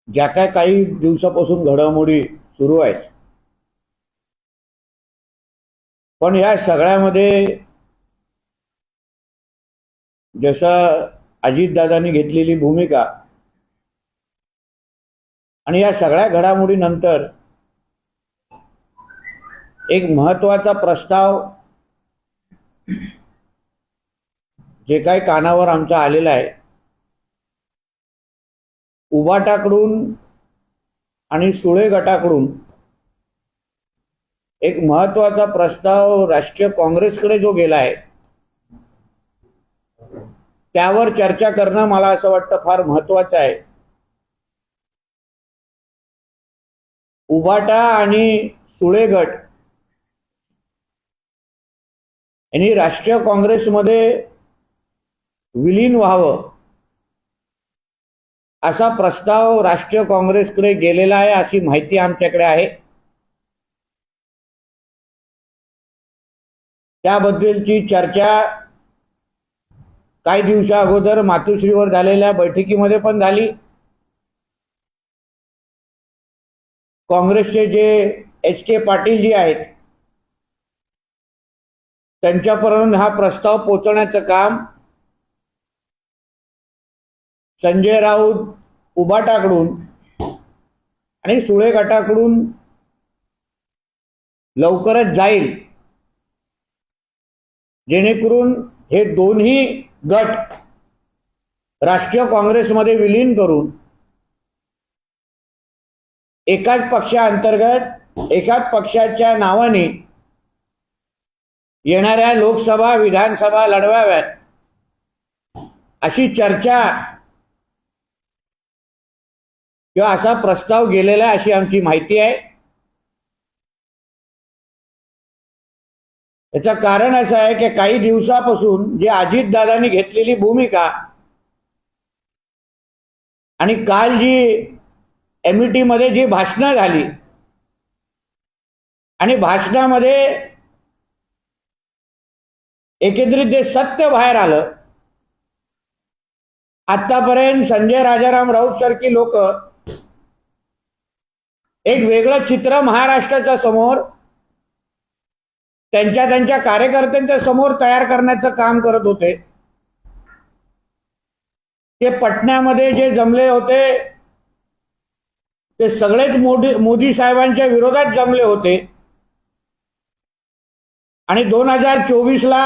ज्या काय काही दिवसापासून घडामोडी सुरू आहेत, पण या सगळ्यामध्ये जसं अजितदादांनी घेतलेली भूमिका आणि या सगळ्या घडामोडीनंतर एक महत्वाचा प्रस्ताव जे काही कानावर आमचा आलेला आहे, उभाटाकडून आणि सुळे गटाकडून एक महत्वाचा प्रस्ताव राष्ट्रीय काँग्रेसकडे जो गेला आहे, त्यावर चर्चा करणं मला असं वाटतं फार महत्वाचं आहे. उभाटा आणि सुळे गट यांनी राष्ट्रीय काँग्रेसमध्ये विलीन व्हावं असा प्रस्ताव राष्ट्रीय काँग्रेसकडे गेलेला आहे अशी माहिती आमच्याकडे आहे. त्याबद्दलची चर्चा काही दिवसा अगोदर मातोश्रीवर झालेल्या बैठकीमध्ये पण झाली. काँग्रेसचे जे एच.के. पाटील जी आहेत, त्यांच्यापर्यंत हा प्रस्ताव पोहोचवण्याचं काम संजय राऊत उभाटाकडून आणि सुळे गटाकडून लवकरच जाईल, जेणेकरून हे दोन्ही गट राष्ट्रीय काँग्रेसमध्ये विलीन करून एकाच पक्षाअंतर्गत एकाच पक्षाच्या नावाने येणाऱ्या लोकसभा विधानसभा लढवाव्यात अशी चर्चा किंवा असा प्रस्ताव गेलेला अशी आमची माहिती आहे. याचं कारण असं आहे की काही दिवसापासून जे अजितदादांनी घेतलेली भूमिका आणि काल जी एमईटी मध्ये जी भाषणं झाली आणि भाषणामध्ये एकंदरीत जे सत्य बाहेर आलं, आतापर्यंत संजय राजाराम राऊत सारखी लोक एक वेगळं चित्र महाराष्ट्राच्या समोर त्यांच्या कार्यकर्त्यांच्या समोर तयार करण्याचं काम करत होते. ते पटण्यामध्ये जे जमले होते ते सगळेच मोदी साहेबांच्या विरोधात जमले होते आणि 2024 ला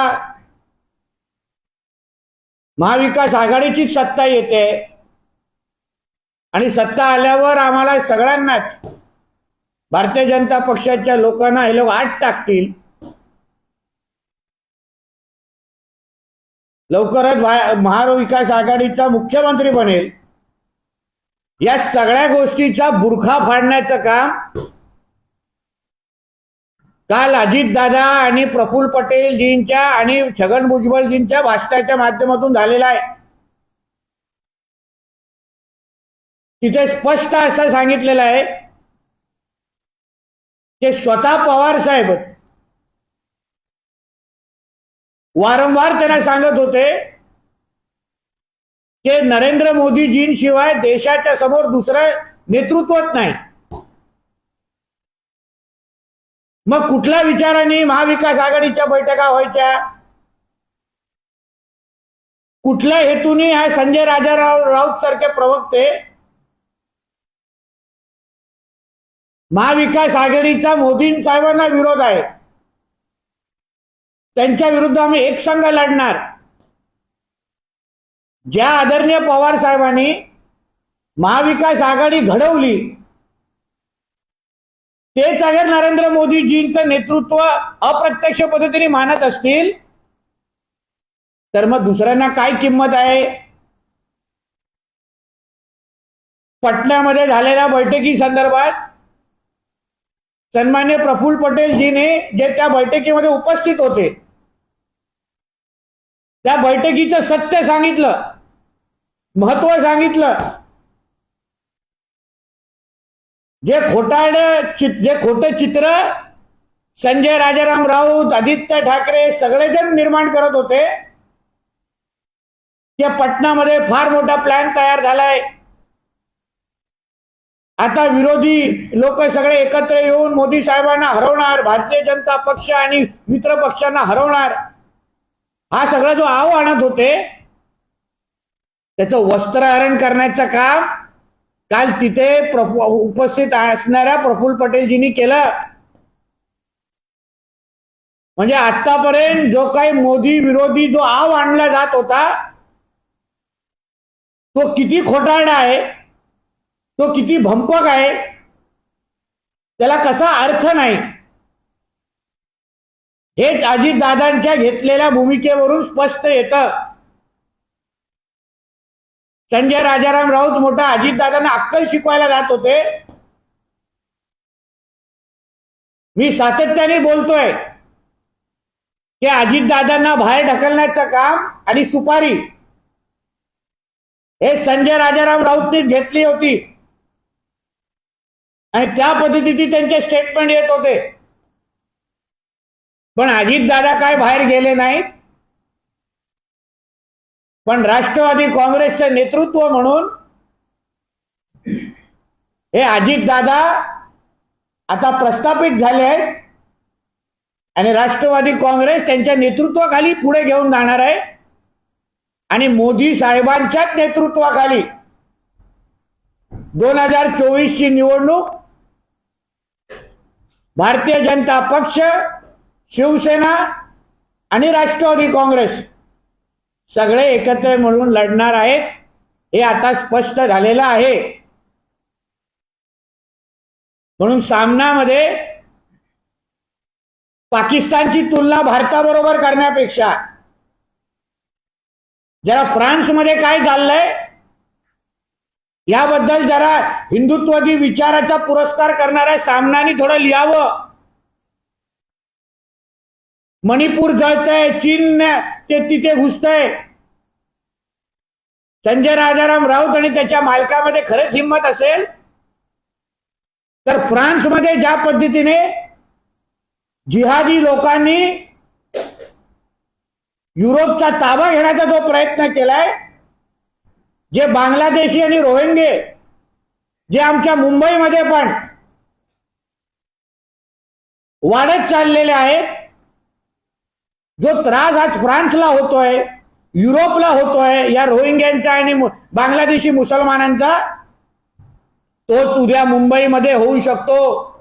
महाविकास आघाडीचीच सत्ता येते आणि सत्ता आल्यावर आम्हाला सगळ्यांनाच भारतीय जनता पक्षाच्या लोकांना हे लोक आत टाकतील, लवकरच महाविकास आघाडीचा मुख्यमंत्री बनेल, या सगळ्या गोष्टीचा बुरखा फाडण्याचं काम काल अजितदादा आणि प्रफुल्ल पटेलजींच्या आणि छगन भुजबळजींच्या भाषणाच्या माध्यमातून झालेला आहे. तिथे स्पष्ट असं सांगितलेलं आहे की स्वतः पवार साहेब वारंवार त्यांना सांगत होते की नरेंद्र मोदीजींशिवाय देशाच्या समोर दुसरं नेतृत्वच नाही. मग कुठल्या विचाराने महाविकास आघाडीच्या बैठका व्हायच्या, कुठल्या हेतूने हा संजय राऊत सारखे प्रवक्ते महाविकास आघाडीचा मोदी साहेबांना विरोध आहे, त्यांच्या विरुद्ध आम्ही एक संघ लढणार. ज्या आदरणीय पवार साहेबांनी महाविकास आघाडी घडवली तेच अगर नरेंद्र मोदीजींचं नेतृत्व अप्रत्यक्ष पद्धतीने मानत असतील तर मग दुसऱ्यांना काय किंमत आहे. पटण्यामध्ये झालेल्या बैठकी संदर्भात सन्मान्य प्रफुल्ल पटेलजीने जे त्या बैठकीमध्ये उपस्थित होते त्या बैठकीचं सत्य सांगितलं, महत्व सांगितलं. जे खोटे चित्र संजय राजाराम राऊत, आदित्य ठाकरे सगळेजण निर्माण करत होते की पटनामध्ये फार मोठा प्लॅन तयार झालाय, आता विरोधी लोक सगळे एकत्र येऊन मोदी साहेबांना हरवणार, भारतीय जनता पक्ष आणि मित्र पक्षांना हरवणार, हा सगळा जो आव आणत होते त्याचं वस्त्रहरण करण्याचं काम काल तिथे उपस्थित असणाऱ्या प्रफुल्ल पटेलजींनी केलं. म्हणजे आतापर्यंत जो काही मोदी विरोधी जो आव आणला जात होता तो किती खोटारडा आहे, तो किती भंपक आहे, त्याला कसा अर्थ नाही, हेच अजितदादांच्या घेतलेल्या भूमिकेवरून स्पष्ट येतं. संजय राजाराम राऊत मोठा अजितदादांना अक्कल शिकवायला जात होते. मी सातत्याने बोलतोय की अजितदादांना बाहेर ढकलण्याचं काम आणि सुपारी हे संजय राजाराम राऊतनीच घेतली होती आणि त्या पद्धतीने त्यांचे स्टेटमेंट येत होते. पण अजितदादा काय बाहेर गेले नाहीत. पण राष्ट्रवादी काँग्रेसचे नेतृत्व म्हणून हे अजितदादा आता प्रस्थापित झाले आहेत आणि राष्ट्रवादी काँग्रेस त्यांच्या नेतृत्वाखाली पुढे घेऊन जाणार आहे आणि मोदी साहेबांच्याच नेतृत्वाखाली 2024 ची निवडणूक भारतीय जनता पक्ष, शिवसेना आणि राष्ट्रवादी काँग्रेस सगळे एकत्र मिळून लढणार आहेत हे आता स्पष्ट झालेलं आहे. म्हणून सामनामध्ये पाकिस्तानची तुलना भारताबरोबर करण्यापेक्षा जरा फ्रान्समध्ये काय चाललंय याबद्दल जरा हिंदुत्ववादी विचाराचा पुरस्कार करणाऱ्या सामनानी थोडं लिहावं. मणिपूर जळतंय, चीन ते तिथे घुसतंय. संजय राजाराम राऊत आणि त्याच्या मालकामध्ये खरंच हिंमत असेल तर फ्रान्समध्ये ज्या पद्धतीने जिहादी लोकांनी युरोपचा ताबा घेण्याचा जो प्रयत्न केलाय, जे बांगलादेशी आणि रोहिंगे जे आमच्या मुंबईमध्ये पण वाढत चाललेले आहेत, जो त्रास आज फ्रान्सला होतोय, युरोपला होतोय या रोहिंग्यांचा आणि बांगलादेशी मुसलमानांचा, तोच उद्या मुंबईमध्ये होऊ शकतो.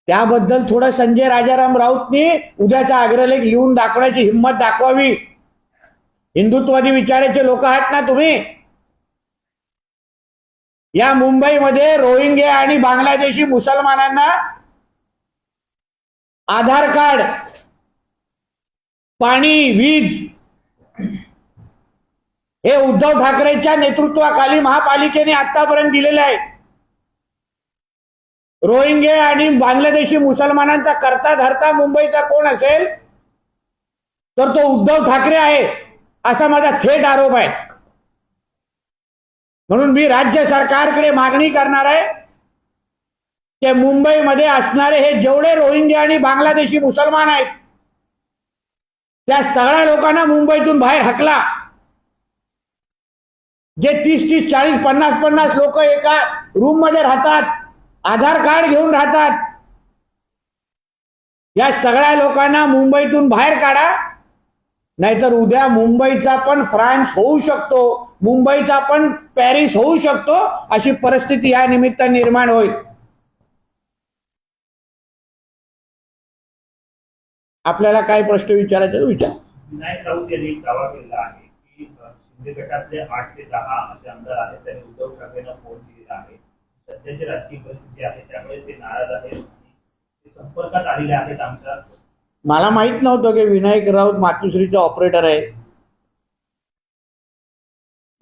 त्याबद्दल थोडं संजय राजाराम राऊतनी उद्याचा अग्रलेख लिहून दाखवण्याची हिंमत दाखवावी. हिंदुत्ववादी विचाराचे लोक आहात ना तुम्ही. या मुंबईमध्ये रोहिंगे आणि बांगलादेशी मुसलमानांना आधार कार्ड, पाणी, वीज हे उद्धव ठाकरेंच्या नेतृत्वाखाली महापालिकेने आतापर्यंत दिलेले आहे. रोहिंगे आणि बांगलादेशी मुसलमानांचा करता धरता मुंबईचा कोण असेल तर तो उद्धव ठाकरे आहे असा माझा थेट आरोप आहे. म्हणून मी राज्य सरकारकडे मागणी करणार आहे की मुंबईमध्ये असणारे हे जेवढे रोहिंगे आणि बांगलादेशी मुसलमान आहेत त्या सगळ्या लोकांना मुंबईतून बाहेर हकला. जे 30-30, 40, 50-50 लोक एका रूम मध्ये राहतात, आधार कार्ड घेऊन राहतात, या सगळ्या लोकांना मुंबईतून बाहेर काढा. नाहीतर उद्या मुंबईचा पण फ्रान्स होऊ शकतो, मुंबईचा पण पॅरिस होऊ शकतो, अशी परिस्थिती या निमित्ताने निर्माण होईल. आपल्याला काय प्रश्न विचारायचे विचार. विनायक राऊत यांनी दावा केला आहे की शिंदे गटातले 8 ते 10 असे आमदार आहेत त्यांनी उद्धव ठाकरेंना फोन दिलेला आहे. सध्याची राजकीय परिस्थिती आहे त्यामुळे ते नाराज आहेत आणि ते संपर्कात आलेले आहेत आमच्या. मला माहित नव्हतं की विनायक राऊत मातुश्रीचा ऑपरेटर आहे.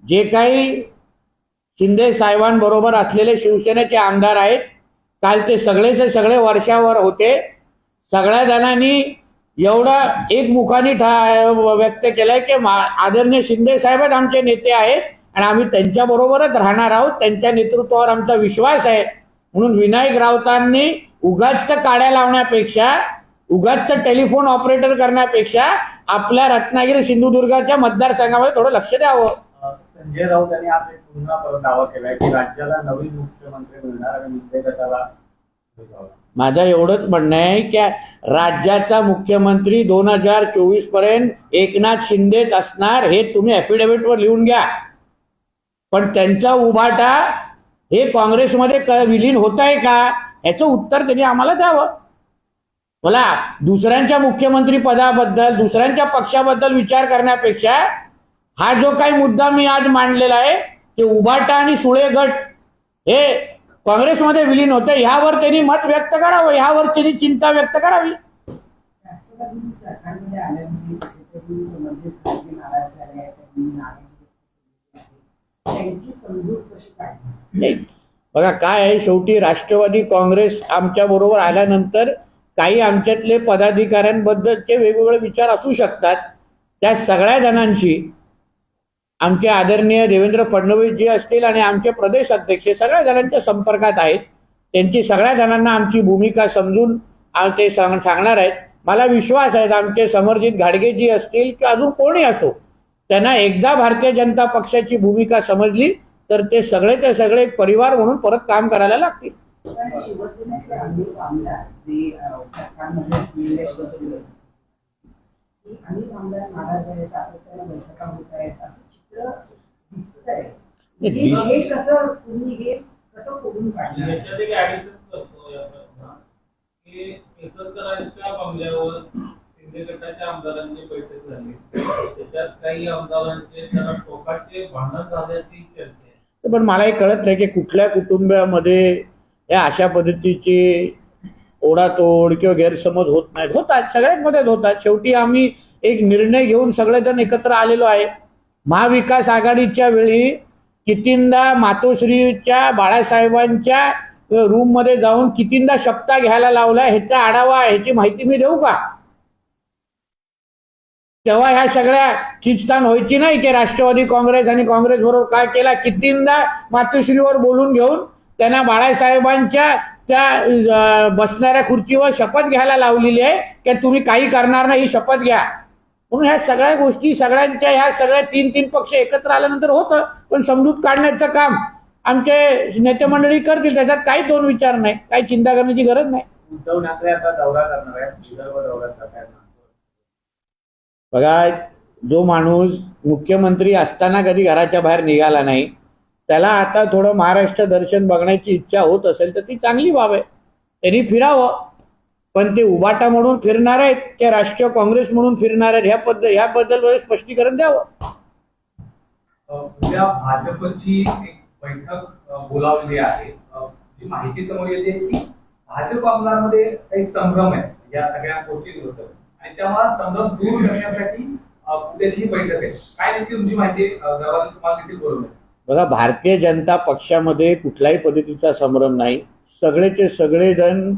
जे काही शिंदे साहेबांबरोबर असलेले शिवसेनेचे आमदार आहेत काल ते सगळेचे सगळे वर्षावर होते. सगळ्या जणांनी एवढा एक मुखाने व्यक्त केलाय की आदरणीय शिंदे साहेबच आमचे नेते आहेत आणि आम्ही त्यांच्या बरोबरच राहणार आहोत, त्यांच्या नेतृत्वावर आमचा विश्वास आहे. म्हणून विनायक राऊतांनी उगाच काड्या लावण्यापेक्षा, उगाच टेलिफोन ऑपरेटर करण्यापेक्षा आपल्या रत्नागिरी सिंधुदुर्गाच्या मतदारसंघामध्ये थोडं लक्ष द्यावं. संजय राऊत यांनी आज एक पुन्हा परत दावा केलाय की राज्याला नवीन मुख्यमंत्री मिळणार आणि शिंदे गटाला माझं एवढंच म्हणणं आहे की राज्याचा मुख्यमंत्री 2024 पर्यंत एकनाथ शिंदेच असणार हे तुम्ही ॲफिडेव्हिटवर लिहून घ्या. पण त्यांचा उभाटा हे काँग्रेसमध्ये विलीन होत आहे का याचं उत्तर त्यांनी आम्हाला द्यावं. मला दुसऱ्यांच्या मुख्यमंत्री पदाबद्दल दुसऱ्यांच्या पक्षाबद्दल विचार करण्यापेक्षा हा जो काही मुद्दा मी आज मांडलेला आहे ते उभाटा आणि सुळे गट हे काँग्रेसमध्ये विलीन होते ह्यावर त्यांनी मत व्यक्त करावं, ह्यावर त्यांनी चिंता व्यक्त करावी. राष्ट्रवादी सरकारमध्ये आल्यामुळे कुठेतरी संबंधित खासगी नाराज झाले आहेत, त्यांनी त्यांची समजूत कशी काढली? नाही बघा काय आहे, शेवटी राष्ट्रवादी काँग्रेस आमच्या बरोबर आल्यानंतर काही आमच्यातले पदाधिकाऱ्यांबद्दलचे वेगवेगळे विचार असू शकतात. त्या सगळ्या जणांची आमचे आदरणीय देवेंद्र फडणवीस जी असतील आणि आमचे प्रदेश अध्यक्ष सगळ्या जणांच्या संपर्कात आहेत. त्यांची सगळ्या जणांना आमची भूमिका समजून ते सांगणार आहेत. मला विश्वास आहे आमचे समरजित घाडगे जी असतील किंवा अजून कोणी असो त्यांना एकदा भारतीय जनता पक्षाची भूमिका समजली तर ते सगळे एक परिवार म्हणून परत काम करायला लागतील. पण शिवसेनेचे अनेक आमदार जे सरकारमध्ये अनेक आमदार नाराज आहेत, सातत्याने बैठका होत आहेत असं चित्र दिसतंय. हे कसं तुम्ही हे कसं खोडून काढलं? याच्यात एक ऍडिशन करतो या प्रश्नात की एकत्रच्या बंगल्यावर शिंदे गटाच्या आमदारांची बैठक झाली. त्याच्यात काही आमदारांचे जरा टोकाचे भांडण झाल्याची चर्चा आहे. पण मला हे कळत नाही की कुठल्या कुटुंबामध्ये या अशा पद्धतीची ओढातोड किंवा गैरसमज होत नाहीत. होतात, सगळ्यांमध्येच होतात. शेवटी आम्ही एक निर्णय घेऊन सगळेजण एकत्र आलेलो आहे. महाविकास आघाडीच्या वेळी कितींदा मातोश्रीच्या बाळासाहेबांच्या रूममध्ये जाऊन कितींदा शपथा घ्यायला लावला ह्याचा आढावा ह्याची माहिती मी देऊ का? तेव्हा ह्या सगळ्या खिचतान व्हायची नाही की राष्ट्रवादी काँग्रेस आणि काँग्रेस बरोबर काय केला. कितींदा मातोश्रीवर बोलून घेऊन त्यांना बाळासाहेबांच्या त्या बसणाऱ्या खुर्चीवर शपथ घ्यायला लावलेली आहे की तुम्ही काही करणार नाही ही शपथ घ्या. म्हणून ह्या सगळ्या गोष्टी सगळ्यांच्या ह्या सगळ्या तीन पक्ष एकत्र आल्यानंतर होतं. पण समजूत काढण्याचं काम आमचे नेते मंडळी करतील, त्याच्यात काही दोन विचार नाही, काही चिंता करण्याची गरज नाही. उद्धव ठाकरे आता दौरा करणार आहेत, विदर्भ दौरा करणार आहेत. बघा जो माणूस मुख्यमंत्री असताना कधी घराच्या बाहेर निघाला नाही त्याला आता थोडं महाराष्ट्र दर्शन बघण्याची इच्छा होत असेल तर ती चांगली बाब आहे. त्यांनी फिरावं. पण ते उभाटा म्हणून फिरणार आहेत की राष्ट्रीय काँग्रेस म्हणून फिरणार आहेत ह्याबद्दल स्पष्टीकरण द्यावं. उद्या भाजपची एक बैठक बोलावलेली आहे. जी माहिती समोर येते की भाजप आमदारांमध्ये काही संभ्रम आहे या सगळ्या गोष्टी होतं आणि त्यामुळे संभ्रम दूर करण्यासाठी उद्याची बैठक आहे. काय नेमकी तुमची माहिती गावात तुम्हाला किती बरोबर आहे? बघा भारतीय जनता पक्षामध्ये कुठल्याही पद्धतीचा संभ्रम नाही. सगळेचे सगळेजण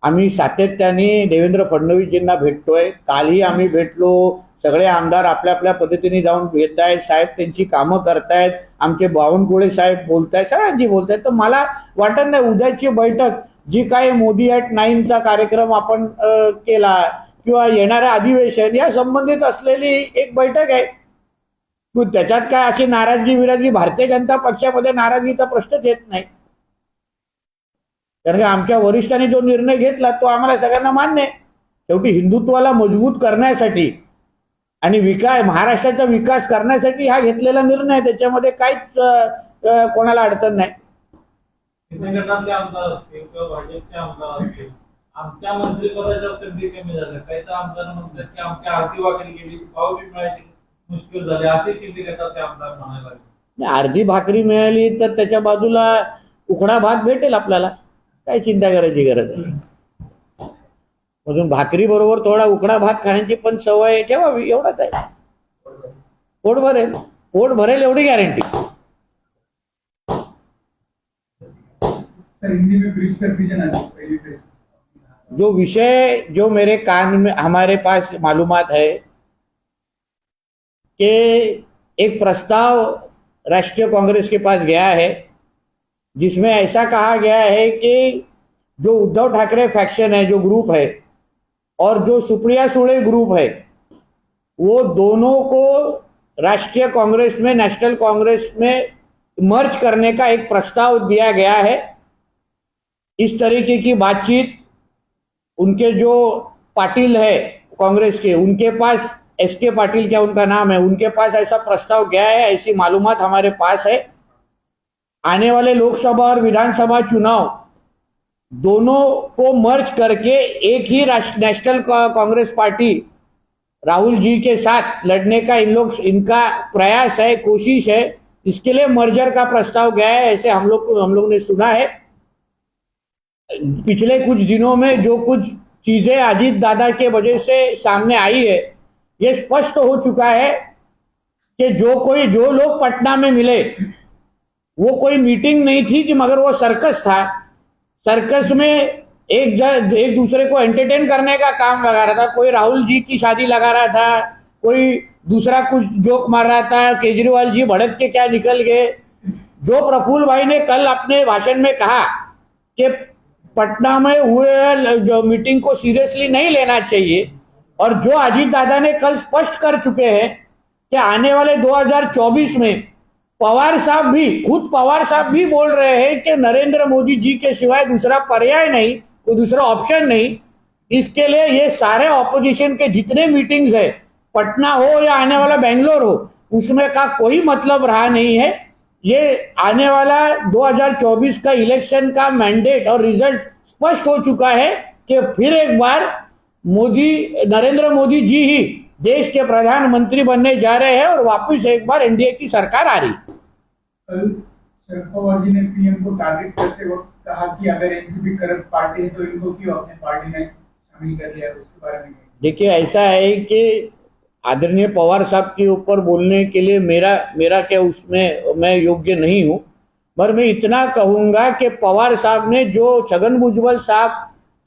आम्ही सातत्याने देवेंद्र फडणवीसजींना भेटतोय. कालही आम्ही भेटलो. सगळे आमदार आपल्या आपल्या पद्धतीने जाऊन भेटत आहेत. साहेब त्यांची कामं करतायत. आमचे बावनकुळे साहेब बोलतायत, सगळ्यांची बोलतायत. तर मला वाटत नाही उद्याची बैठक जी काही मोदी ॲट 9चा कार्यक्रम आपण केला किंवा येणाऱ्या अधिवेशन या संबंधित असलेली एक बैठक आहे. त्याच्यात काय अशी नाराजगी भारतीय जनता पक्षामध्ये नाराजगीचा प्रश्नच येत नाही. कारण की आमच्या वरिष्ठांनी जो निर्णय घेतला तो आम्हाला सगळ्यांना मान्य आहे. शेवटी हिंदुत्वाला मजबूत करण्यासाठी आणि महाराष्ट्राचा विकास करण्यासाठी हा घेतलेला निर्णय, त्याच्यामध्ये काहीच कोणाला अडचण नाही. शिंदे गटातले आमदार असतील किंवा भाजपचे आमदार असतील, आमच्या मंत्रिपदाच्या संधी कमी झाल्या. काही तर आमदार म्हणतात की आमच्या आरती वाकडी गेली, भाव बी मिळायची मुश्किल झाले, असे शिंदे गटाचे आमदार म्हणायला लागले. अर्धी भाकरी मिळाली तर त्याच्या बाजूला उकडा भात भेटेल आपल्याला, काय चिंता करायची गरज आहे. म्हणून भाकरी बरोबर थोडा उकडा भात खाण्याची पण सवय ठेवावी, एवढंच आहे. पोट भरेल एवढी गॅरंटी. जो विषय जो मेरे कान में हमारे पास मालूमात है कि एक प्रस्ताव राष्ट्रीय कांग्रेस के पास गया है जिसमें ऐसा कहा गया है कि जो उद्धव ठाकरे फैक्शन है, जो ग्रुप है, और जो सुप्रिया सुळे ग्रुप है, वो दोनों को राष्ट्रीय कांग्रेस में, नेशनल कांग्रेस में मर्ज करने का एक प्रस्ताव दिया गया है। इस तरीके की बातचीत उनके जो पाटिल है कांग्रेस के, उनके पास एसके पाटिल क्या उनका नाम है, उनके पास ऐसा प्रस्ताव गया है, ऐसी मालूमात हमारे पास है। आने वाले लोकसभा और विधानसभा चुनाव दोनों को मर्ज करके एक ही नेशनल कांग्रेस पार्टी राहुल जी के साथ लड़ने का इनका प्रयास है, कोशिश है। इसके लिए मर्जर का प्रस्ताव गया है, ऐसे हम लोग ने सुना है। पिछले कुछ दिनों में जो कुछ चीजें अजीत दादा के वजह से सामने आई है, ये स्पष्ट हो चुका है कि जो लोग पटना में मिले वो कोई मीटिंग नहीं थी कि मगर वो सर्कस था। सर्कस में एक दूसरे को एंटरटेन करने का काम लगा रहा था। कोई राहुल जी की शादी लगा रहा था, कोई दूसरा कुछ जोक मार रहा था, केजरीवाल जी भड़क के क्या निकल गए। जो प्रफुल्ल भाई ने कल अपने भाषण में कहा कि पटना में हुए जो मीटिंग को सीरियसली नहीं लेना चाहिए, और जो अजीत दादा ने कल स्पष्ट कर चुके हैं कि आने वाले 2024 में पवार साहब भी बोल रहे हैं कि नरेंद्र मोदी जी के सिवाय दूसरा पर्याय नहीं, कोई दूसरा ऑप्शन नहीं। इसके लिए ये सारे ऑपोजिशन के जितने मीटिंग्स है, पटना हो या आने वाला बेंगलोर हो, उसमें का कोई मतलब रहा नहीं है। ये आने वाला 2024 का इलेक्शन का मैंडेट और रिजल्ट स्पष्ट हो चुका है कि फिर एक बार नरेंद्र मोदी जी ही देश के प्रधानमंत्री बनने जा रहे हैं और वापस एक बार एनडीए की सरकार आ रही। कल शरद पवार जी ने पीएम को टारगेट करते वक्त कहा कि अगर एनसीपी करप्ट पार्टी है तो इनको क्यों अपने पार्टी में शामिल कर लिया, उसके बारे में देखिए, ऐसा है कि आदरणीय पवार साहब के ऊपर बोलने के लिए मेरा क्या उसमें मैं योग्य नहीं हूं, पर मैं इतना कहूंगा कि पवार साहब ने जो छगन भुजबल साहब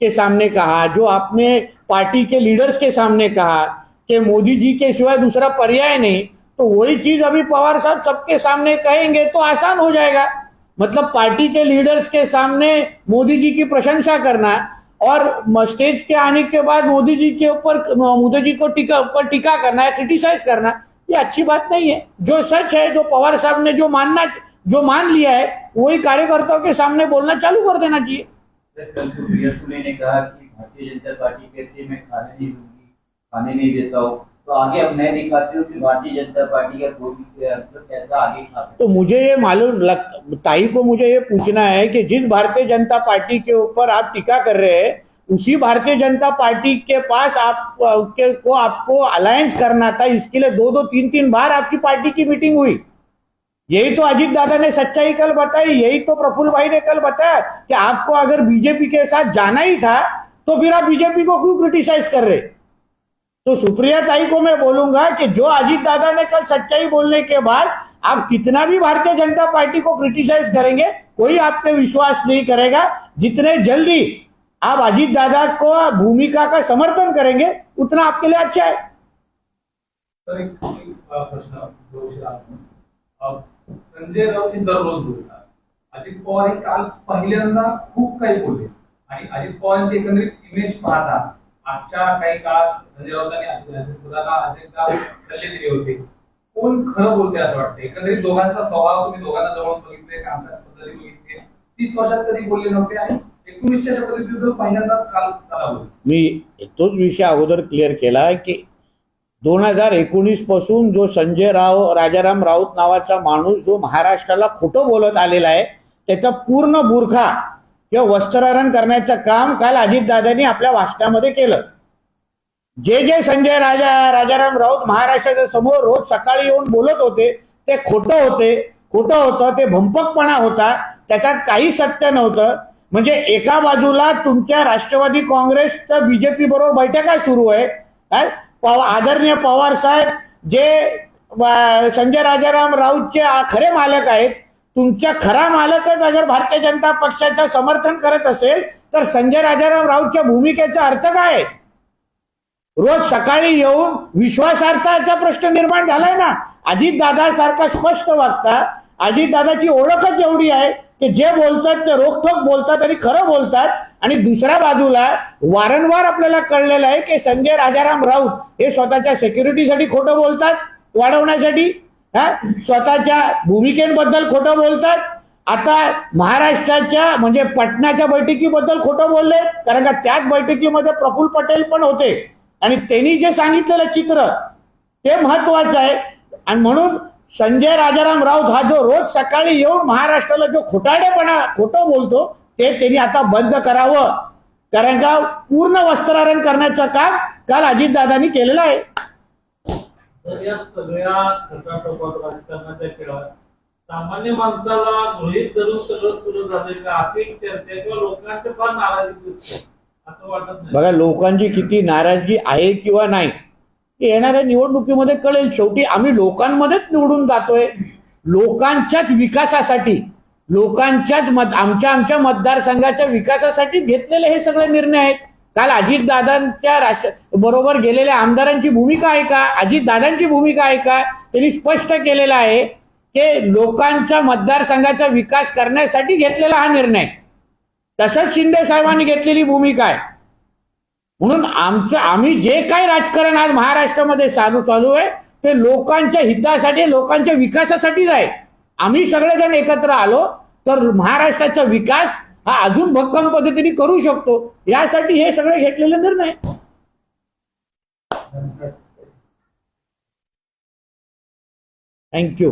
के सामने कहा, जो आपने पार्टी के लीडर्स के सामने कहा कि मोदी जी के सिवाय दूसरा पर्याय नहीं, तो वही चीज अभी पवार साहब सबके सामने कहेंगे तो आसान हो जाएगा। मतलब पार्टी के लीडर्स के सामने मोदी जी की प्रशंसा करना और स्टेज पे आने के बाद मोदी जी को टीका करना है, क्रिटिसाइज करना, ये अच्छी बात नहीं है। जो सच है, जो पवार साहब ने जो मान लिया है, वही कार्यकर्ताओं के सामने बोलना चालू कर देना चाहिए। कल सुप्रिया सुले ने कहा कि भारतीय जनता पार्टी कहती है मैं खाने नहीं दूंगी, खाने नहीं देता हूँ, तो आगे अब मैं दिखाती हूँ कि भारतीय जनता पार्टी का कोई कैसा आगे खा। तो मुझे ये मालूम ताई को मुझे ये पूछना है कि जिस भारतीय जनता पार्टी के ऊपर आप टीका कर रहे हैं, उसी भारतीय जनता पार्टी के पास आपको अलायंस करना था। इसके लिए 2-2, 3-3 बार आपकी पार्टी की मीटिंग हुई। यही तो अजीत दादा ने सच्चाई कल बताई, यही तो प्रफुल्ल भाई ने कल बताया कि आपको अगर बीजेपी के साथ जाना ही था तो फिर आप बीजेपी को क्यों क्रिटिसाइज कर रहे। तो सुप्रिया ताई को मैं बोलूंगा कि जो अजीत दादा ने कल सच्चाई बोलने के बाद आप कितना भी भारतीय जनता पार्टी को क्रिटिसाइज करेंगे, कोई आप पे विश्वास नहीं करेगा। जितने जल्दी आप अजीत दादा को भूमिका का समर्थन करेंगे उतना आपके लिए अच्छा है। सर, एक प्रश्न, संजय राऊत हे दररोज बोलतात, अजित पवार हे काल पहिल्यांदा खूप काही बोलले आणि अजित पवारांची एकंदरीत इमेज पाहता आजच्या काही काळात संजय राऊतांनी अनेकदा सल्ले दिले होते। कोण खरं बोलते असं वाटतं? एकंदरीत दोघांचा स्वभाव तुम्ही दोघांना जवळून बघितले, कामकाज पद्धती बघितली, 30 वर्षात कधी बोलले नव्हते आणि 19च्या पद्धतीत पहिल्यांदाच काल बोलले। मी तोच विषय अगोदर क्लिअर केला की 2019 पासून जो संजय राजाराम राऊत नावाचा माणूस जो महाराष्ट्राला खोटं बोलत आलेला आहे, त्याचा पूर्ण बुरखा किंवा वस्त्रहरण करण्याचं काम काल अजितदादांनी आपल्या भाषणामध्ये केलं। जे संजय राजाराम राऊत महाराष्ट्राच्या समोर रोज सकाळी येऊन बोलत होते ते खोटं होतं, ते भंपकपणा होता, त्याच्यात काही सत्य नव्हतं। म्हणजे एका बाजूला तुमच्या राष्ट्रवादी काँग्रेस तर बीजेपी बरोबर बैठका सुरू आहे, आदरणीय पवार साहेब जे संजय राजाराम राऊतचे खरे मालक आहेत, तुमच्या खरा मालकच अगर भारतीय जनता पक्षाचं समर्थन करत असेल तर संजय राजाराम राऊतच्या भूमिकेचा अर्थ काय आहे? रोज सकाळी येऊन विश्वासार्हतेचा प्रश्न निर्माण झालाय ना। अजितदादा सारखा स्पष्ट वागता, अजितदादाची ओळखच एवढी आहे की जे बोलतात ते रोखठोक बोलतात आणि खरं बोलतात। आणि दुसऱ्या बाजूला वारंवार आपल्याला कळलेलं आहे की संजय राजाराम राऊत हे स्वतःच्या सिक्युरिटीसाठी खोटं बोलतात, वाढवण्यासाठी. स्वतःच्या भूमिकेबद्दल खोटं बोलतात. आता महाराष्ट्राच्या म्हणजे पटनाच्या बैठकीबद्दल खोटं बोलले, कारण का त्याच बैठकीमध्ये प्रफुल्ल पटेल पण होते आणि त्यांनी जे सांगितलेलं चित्र ते महत्वाचं आहे. आणि म्हणून संजय राजाराम राऊत हा जो रोज सकाळी येऊन महाराष्ट्राला जो खोटं बोलतो ते त्यांनी आता बंद करावं, कारण का पूर्ण वस्त्रारण करण्याचं काम काल अजितदादांनी केलेलं आहे. तर या सगळ्या खटाटोपात राजकारणाच्या खेळात सामान्य माणसाला गृहीत धरून सगळं सुरू झालंय का अशी चर्चा किंवा लोकांचे फार नाराजी दिसते असं वाटत नाही? बघा, लोकांची किती नाराजगी आहे किंवा नाही हे येणाऱ्या निवडणुकीमध्ये कळेल. शेवटी आम्ही लोकांमध्येच निवडून जातोय, लोकांच्याच विकासासाठी, आमच्या मतदारसंघाच्या विकासासाठी घेतलेले हे सगळे निर्णय आहेत. काल अजितदादांच्या बरोबर गेलेल्या आमदारांची भूमिका आहे का, अजितदादांची भूमिका आहे का, त्यांनी स्पष्ट केलेलं आहे की लोकांच्या मतदारसंघाचा विकास करण्यासाठी घेतलेला हा निर्णय. तसंच शिंदे साहेबांनी घेतलेली भूमिका आहे. म्हणून आम्ही जे काही राजकारण आज महाराष्ट्रामध्ये चालू आहे ते लोकांच्या हितासाठी, लोकांच्या विकासासाठीच आहे. आम्ही सगळेजण एकत्र आलो तर महाराष्ट्राचा विकास हा अजून भक्कम पद्धतीने करू शकतो, यासाठी हे सगळे घेतलेले निर्णय. थँक्यू.